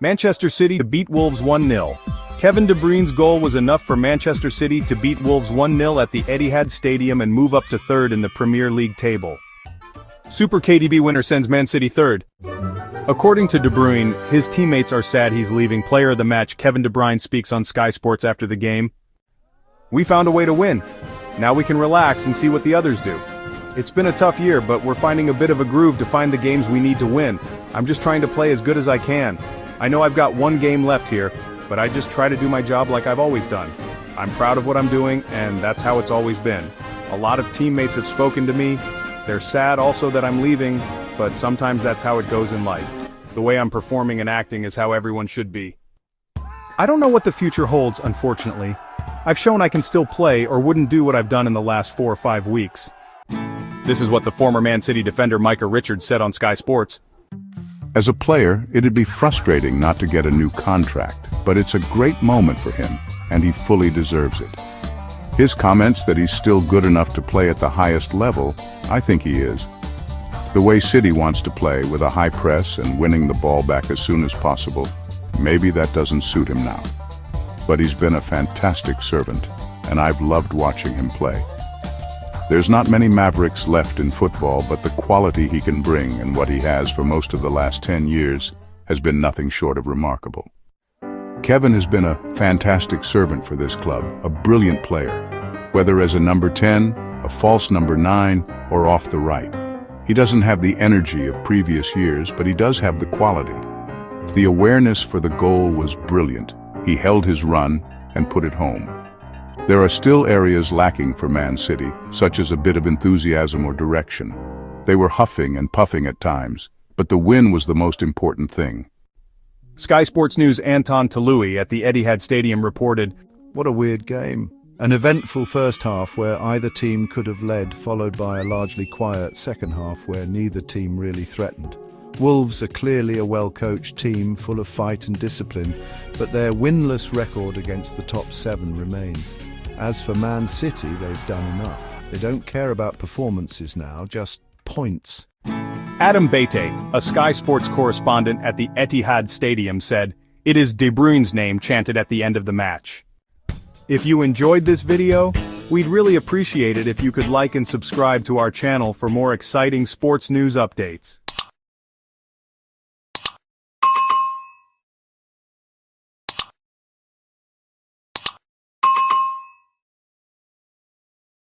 Manchester City to beat Wolves 1-0. Kevin De Bruyne's goal was enough for Manchester City to beat Wolves 1-0 at the Etihad Stadium and move up to third in the Premier League table. Super KDB winner sends Man City third. According to De Bruyne, his teammates are sad he's leaving. Player of the match Kevin De Bruyne speaks on Sky Sports after the game. "We found a way to win. Now we can relax and see what the others do. It's been a tough year, but we're finding a bit of a groove to find the games we need to win. I'm just trying to play as good as I can. I know I've got one game left here, but I just try to do my job like I've always done. I'm proud of what I'm doing, and that's how it's always been. A lot of teammates have spoken to me. They're sad also that I'm leaving, but sometimes that's how it goes in life. The way I'm performing and acting is how everyone should be. I don't know what the future holds, unfortunately. I've shown I can still play or wouldn't do what I've done in the last 4 or 5 weeks." This is what the former Man City defender Micah said on Sky Sports. As a player, it'd be frustrating not to get a new contract, but it's a great moment for him, and he fully deserves it. His comments that he's still good enough to play at the highest level, I think he is. The way City wants to play with a high press and winning the ball back as soon as possible, maybe that doesn't suit him now. But he's been a fantastic servant, and I've loved watching him play. There's not many Mavericks left in football, but the quality he can bring and what he has for most of the last 10 years has been nothing short of remarkable. Kevin has been a fantastic servant for this club, a brilliant player, whether as a number 10, a false number 9, or off the right. He doesn't have the energy of previous years, but he does have the quality. The awareness for the goal was brilliant. He held his run and put it home. There are still areas lacking for Man City, such as a bit of enthusiasm or direction. They were huffing and puffing at times, but the win was the most important thing. Sky Sports News' Anton Toloui at the Etihad Stadium reported, "What a weird game. An eventful first half where either team could have led, followed by a largely quiet second half where neither team really threatened. Wolves are clearly a well-coached team full of fight and discipline, but their winless record against the top 7 remains. As for Man City, they've done enough. They don't care about performances now, just points." Adam Baate, a Sky Sports correspondent at the Etihad Stadium, said, "It is De Bruyne's name chanted at the end of the match." If you enjoyed this video, we'd really appreciate it if you could like and subscribe to our channel for more exciting sports news updates.